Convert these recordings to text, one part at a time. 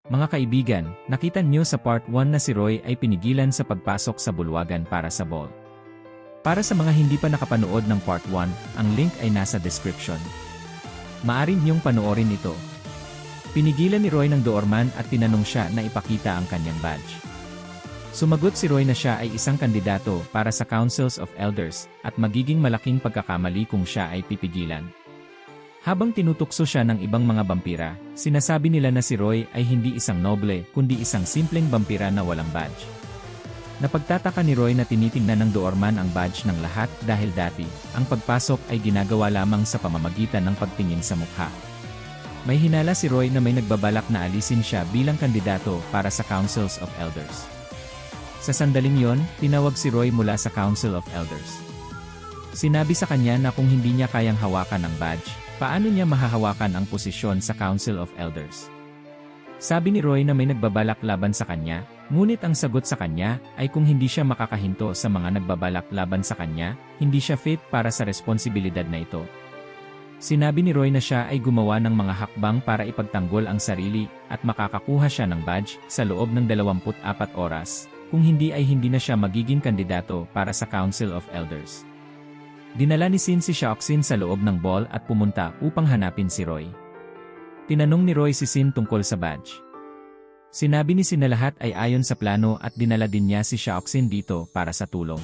Mga kaibigan, nakita niyo sa part 1 na si Roy ay pinigilan sa pagpasok sa bulwagan para sa ball. Para sa mga hindi pa nakapanood ng part 1, ang link ay nasa description. Maaari niyong panoorin ito. Pinigilan ni Roy ng doorman at tinanong siya na ipakita ang kanyang badge. Sumagot si Roy na siya ay isang kandidato para sa Councils of Elders at magiging malaking pagkakamali kung siya ay pipigilan. Habang tinutukso siya ng ibang mga bampira, sinasabi nila na si Roy ay hindi isang noble kundi isang simpleng bampira na walang badge. Napagtataka ni Roy na tinitingnan ng doorman ang badge ng lahat dahil dati, ang pagpasok ay ginagawa lamang sa pamamagitan ng pagtingin sa mukha. May hinala si Roy na may nagbabalak na alisin siya bilang kandidato para sa Councils of Elders. Sa sandaling yon, tinawag si Roy mula sa Council of Elders. Sinabi sa kanya na kung hindi niya kayang hawakan ang badge, paano niya mahahawakan ang posisyon sa Council of Elders? Sabi ni Roy na may nagbabalak laban sa kanya, ngunit ang sagot sa kanya ay kung hindi siya makakahinto sa mga nagbabalak laban sa kanya, hindi siya fit para sa responsibilidad na ito. Sinabi ni Roy na siya ay gumawa ng mga hakbang para ipagtanggol ang sarili at makakakuha siya ng badge sa loob ng 24 oras, kung hindi ay hindi na siya magiging kandidato para sa Council of Elders. Dinala ni Sin si Shao-Xin sa loob ng ball at pumunta upang hanapin si Roy. Tinanong ni Roy si Sin tungkol sa badge. Sinabi ni Sin na lahat ay ayon sa plano at dinala din niya si Shao-Xin dito para sa tulong.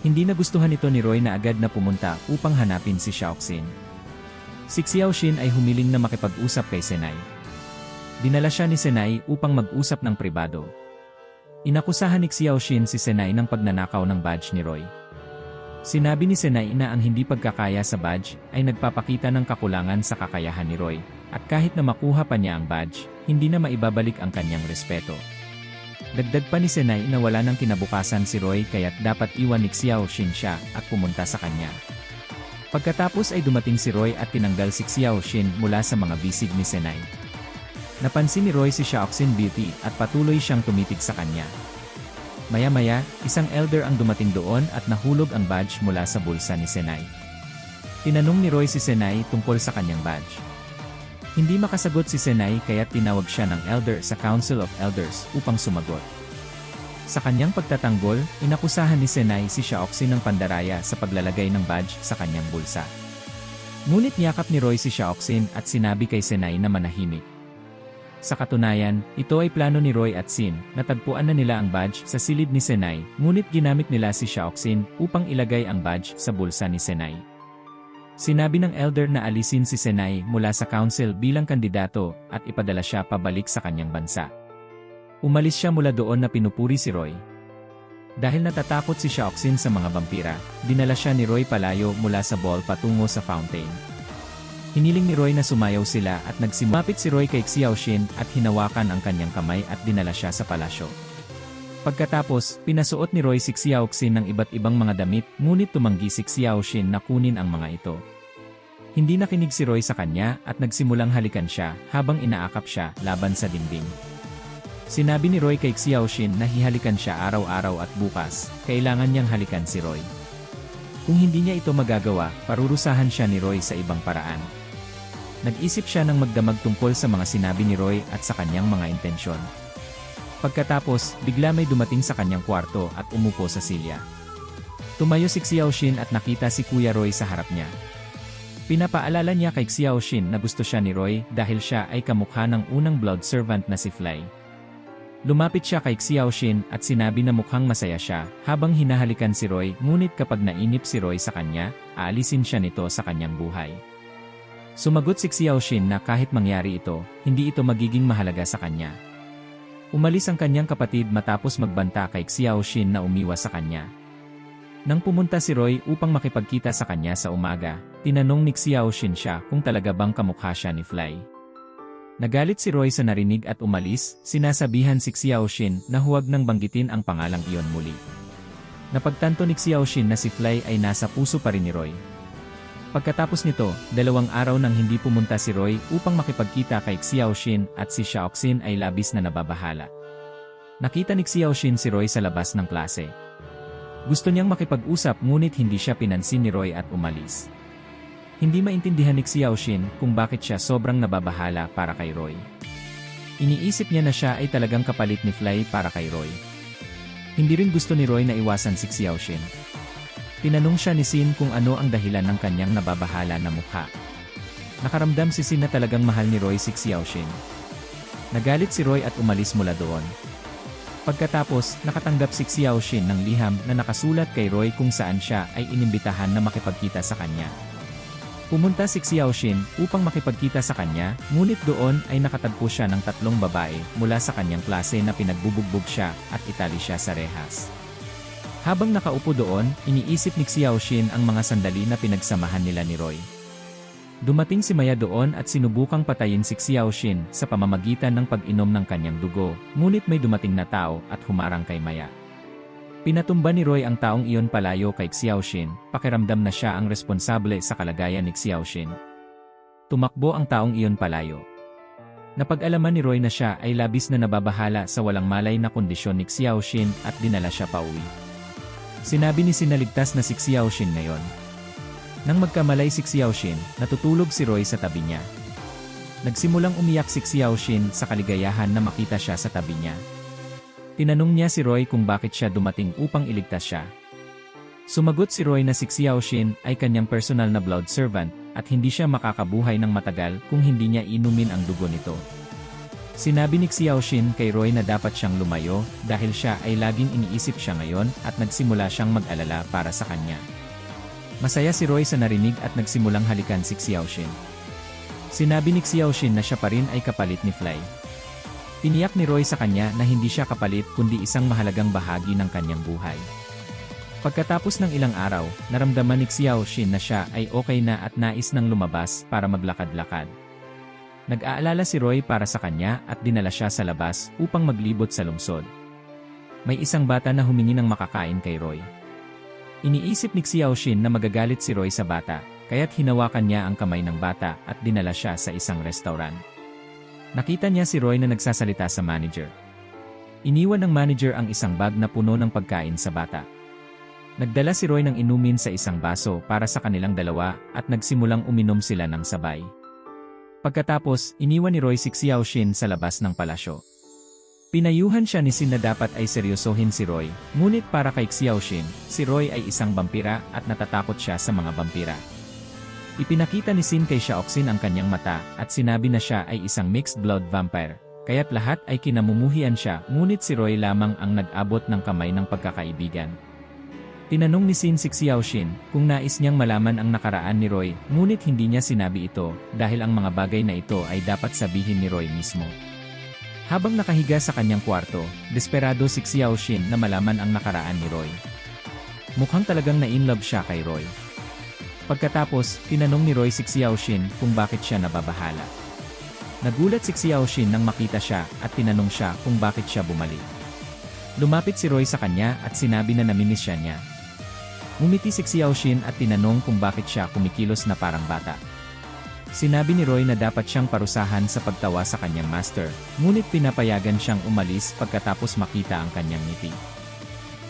Hindi nagustuhan ito ni Roy na agad na pumunta upang hanapin si Shao-Xin. Si Xiaoxin ay humiling na makipag-usap kay Senai. Dinala siya ni Senai upang mag-usap ng pribado. Inakusahan ni Xiaoxin si Senai ng pagnanakaw ng badge ni Roy. Sinabi ni Senai na ang hindi pagkakaya sa badge ay nagpapakita ng kakulangan sa kakayahan ni Roy, at kahit na makuha pa niya ang badge, hindi na maibabalik ang kanyang respeto. Dagdag pa ni Senai na wala nang kinabukasan si Roy kaya't dapat iwan ni Xiaoxin siya at pumunta sa kanya. Pagkatapos ay dumating si Roy at tinanggal si Xiaoxin mula sa mga bisig ni Senai. Napansin ni Roy si Shao-Xin Beauty at patuloy siyang tumitig sa kanya. Maya-maya, isang elder ang dumating doon at nahulog ang badge mula sa bulsa ni Senai. Tinanong ni Roy si Senai tungkol sa kanyang badge. Hindi makasagot si Senai kaya tinawag siya ng elder sa Council of Elders upang sumagot. Sa kanyang pagtatanggol, inakusahan ni Senai si Shao-Xin ng pandaraya sa paglalagay ng badge sa kanyang bulsa. Ngunit niyakap ni Roy si Shao-Xin at sinabi kay Senai na manahimik. Sa katunayan, ito ay plano ni Roy at Sin, natagpuan na nila ang badge sa silid ni Senai, ngunit ginamit nila si Shao-Xin upang ilagay ang badge sa bulsa ni Senai. Sinabi ng elder na alisin si Senai mula sa council bilang kandidato at ipadala siya pabalik sa kanyang bansa. Umalis siya mula doon na pinupuri si Roy. Dahil natatakot si Shao-Xin sa mga vampira, dinala siya ni Roy palayo mula sa ball patungo sa fountain. Hiniling ni Roy na sumayaw sila at nagsimapit si Roy kay Xiaoxin at hinawakan ang kanyang kamay at dinala siya sa palasyo. Pagkatapos, pinasuot ni Roy si Xiaoxin ng iba't ibang mga damit ngunit tumanggi si Xiaoxin na kunin ang mga ito. Hindi nakinig si Roy sa kanya at nagsimulang halikan siya habang inaakap siya laban sa dingding. Sinabi ni Roy kay Xiaoxin na hihalikan siya araw-araw at bukas, kailangan niyang halikan si Roy. Kung hindi niya ito magagawa, parurusahan siya ni Roy sa ibang paraan. Nag-isip siya ng magdamag tungkol sa mga sinabi ni Roy at sa kanyang mga intensyon. Pagkatapos, bigla may dumating sa kanyang kwarto at umupo sa silya. Tumayo si Xiaoxin at nakita si Kuya Roy sa harap niya. Pinapaalala niya kay Xiaoxin na gusto siya ni Roy dahil siya ay kamukha ng unang blood servant na si Fly. Lumapit siya kay Xiaoxin at sinabi na mukhang masaya siya habang hinahalikan si Roy ngunit kapag nainip si Roy sa kanya, aalisin siya nito sa kanyang buhay. Sumagot si Xiaoxin na kahit mangyari ito, hindi ito magiging mahalaga sa kanya. Umalis ang kanyang kapatid matapos magbanta kay Xiaoxin na umiwas sa kanya. Nang pumunta si Roy upang makipagkita sa kanya sa umaga, tinanong ni Xiaoxin siya kung talaga bang kamukha siya ni Fly. Nagalit si Roy sa narinig at umalis, sinasabihan si Xiaoxin na huwag nang banggitin ang pangalang iyon muli. Napagtanto ni Xiaoxin na si Fly ay nasa puso pa rin ni Roy. Pagkatapos nito, 2 araw nang hindi pumunta si Roy upang makipagkita kay Xiaoxin at si Shao-Xin ay labis na nababahala. Nakita ni Xiaoxin si Roy sa labas ng klase. Gusto niyang makipag-usap ngunit hindi siya pinansin ni Roy at umalis. Hindi maintindihan ni Xiaoxin kung bakit siya sobrang nababahala para kay Roy. Iniisip niya na siya ay talagang kapalit ni Fly para kay Roy. Hindi rin gusto ni Roy na iwasan si Xiaoxin. Tinanong siya ni Sin kung ano ang dahilan ng kanyang nababahala na mukha. Nakaramdam si Sin na talagang mahal ni Roy si Xiaoxin. Nagalit si Roy at umalis mula doon. Pagkatapos, nakatanggap si Xiaoxin ng liham na nakasulat kay Roy kung saan siya ay inimbitahan na makipagkita sa kanya. Pumunta si Xiaoxin upang makipagkita sa kanya, ngunit doon ay nakatagpo siya ng 3 babae mula sa kanyang klase na pinagbubugbog siya at itali siya sa rehas. Habang nakaupo doon, iniisip ni Xiaoxin ang mga sandali na pinagsamahan nila ni Roy. Dumating si Maya doon at sinubukang patayin si Xiaoxin sa pamamagitan ng pag-inom ng kanyang dugo, ngunit may dumating na tao at humarang kay Maya. Pinatumba ni Roy ang taong iyon palayo kay Xiaoxin, pakiramdam na siya ang responsable sa kalagayan ni Xiaoxin. Tumakbo ang taong iyon palayo. Napag-alaman ni Roy na siya ay labis na nababahala sa walang malay na kondisyon ni Xiaoxin at dinala siya pauwi. Sinabi ni sinaligtas na si Xiaoxin ngayon. Nang magkamalay si Xiaoxin, natutulog si Roy sa tabi niya. Nagsimulang umiyak si Xiaoxin sa kaligayahan na makita siya sa tabi niya. Tinanong niya si Roy kung bakit siya dumating upang iligtas siya. Sumagot si Roy na si Xiaoxin ay kanyang personal na blood servant at hindi siya makakabuhay ng matagal kung hindi niya inumin ang dugo nito. Sinabi ni Xiaoxin kay Roy na dapat siyang lumayo dahil siya ay laging iniisip siya ngayon at nagsimula siyang mag-alala para sa kanya. Masaya si Roy sa narinig at nagsimulang halikan si Xiaoxin. Sinabi ni Xiaoxin na siya pa rin ay kapalit ni Fly. Tiniyak ni Roy sa kanya na hindi siya kapalit kundi isang mahalagang bahagi ng kanyang buhay. Pagkatapos ng ilang araw, naramdaman ni Xiaoxin na siya ay okay na at nais nang lumabas para maglakad-lakad. Nag-aalala si Roy para sa kanya at dinala siya sa labas upang maglibot sa lungsod. May isang bata na humingi ng makakain kay Roy. Iniisip ni Xiaoxin na magagalit si Roy sa bata, kaya't hinawakan niya ang kamay ng bata at dinala siya sa isang restaurant. Nakita niya si Roy na nagsasalita sa manager. Iniwan ng manager ang isang bag na puno ng pagkain sa bata. Nagdala si Roy ng inumin sa isang baso para sa kanilang dalawa at nagsimulang uminom sila ng sabay. Pagkatapos, iniwan ni Roy si Xiaoxin sa labas ng palasyo. Pinayuhan siya ni Sin na dapat ay seryosohin si Roy, ngunit para kay Xiaoxin, si Roy ay isang vampira at natatakot siya sa mga vampira. Ipinakita ni Sin kay Xiaoxin ang kanyang mata at sinabi na siya ay isang mixed blood vampire, kaya't lahat ay kinamumuhian siya ngunit si Roy lamang ang nag-abot ng kamay ng pagkakaibigan. Tinanong ni Sin si Xiaoxin kung nais niyang malaman ang nakaraan ni Roy ngunit hindi niya sinabi ito dahil ang mga bagay na ito ay dapat sabihin ni Roy mismo. Habang nakahiga sa kanyang kwarto, desperado si Xiaoxin na malaman ang nakaraan ni Roy. Mukhang talagang na-inlove siya kay Roy. Pagkatapos, tinanong ni Roy si Xiaoxin kung bakit siya nababahala. Nagulat si Xiaoxin nang makita siya at tinanong siya kung bakit siya bumalik. Lumapit si Roy sa kanya at sinabi na namimiss siya niya. Ngumiti si Xiaoxin at tinanong kung bakit siya kumikilos na parang bata. Sinabi ni Roy na dapat siyang parusahan sa pagtawa sa kanyang master, ngunit pinapayagan siyang umalis pagkatapos makita ang kanyang ngiti.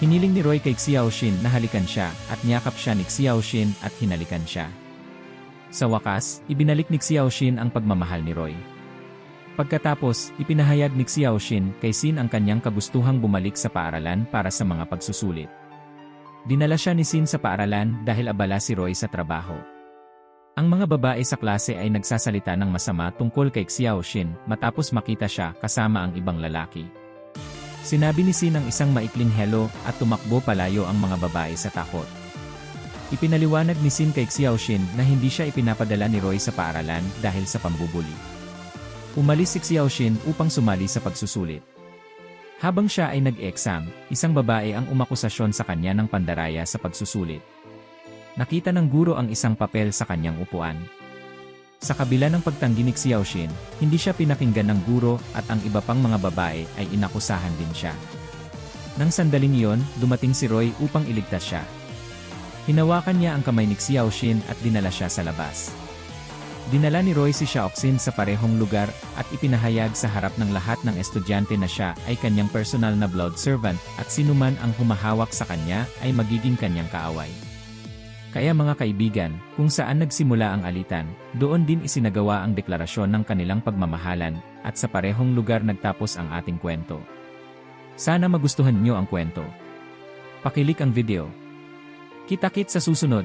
Hiniling ni Roy kay Xiaoxin na halikan siya at niyakap siya ni Xiaoxin at hinalikan siya. Sa wakas, ibinalik ni Xiaoxin ang pagmamahal ni Roy. Pagkatapos, ipinahayag ni Xiaoxin kay Sin ang kanyang kagustuhang bumalik sa paaralan para sa mga pagsusulit. Dinala siya ni Sin sa paaralan dahil abala si Roy sa trabaho. Ang mga babae sa klase ay nagsasalita ng masama tungkol kay Xiaoxin matapos makita siya kasama ang ibang lalaki. Sinabi ni Sin ang isang maikling hello at tumakbo palayo ang mga babae sa takot. Ipinaliwanag ni Sin kay Xiaoxin na hindi siya ipinapadala ni Roy sa paaralan dahil sa pambubuli. Umalis si Xiaoxin upang sumali sa pagsusulit. Habang siya ay nag-exam, isang babae ang umakusasyon sa kanya ng pandaraya sa pagsusulit. Nakita ng guro ang isang papel sa kanyang upuan. Sa kabila ng pagtanggi ni Xiaoxin, hindi siya pinakinggan ng guro at ang iba pang mga babae ay inakusahan din siya. Nang sandaling iyon, dumating si Roy upang iligtas siya. Hinawakan niya ang kamay ni Xiaoxin at dinala siya sa labas. Dinala ni Roy si Xiaoxin sa parehong lugar at ipinahayag sa harap ng lahat ng estudyante na siya ay kanyang personal na blood servant at sinuman ang humahawak sa kanya ay magiging kanyang kaaway. Kaya mga kaibigan, kung saan nagsimula ang alitan, doon din isinagawa ang deklarasyon ng kanilang pagmamahalan, at sa parehong lugar nagtapos ang ating kwento. Sana magustuhan niyo ang kwento. Pakilik ang video. Kita-kits sa susunod.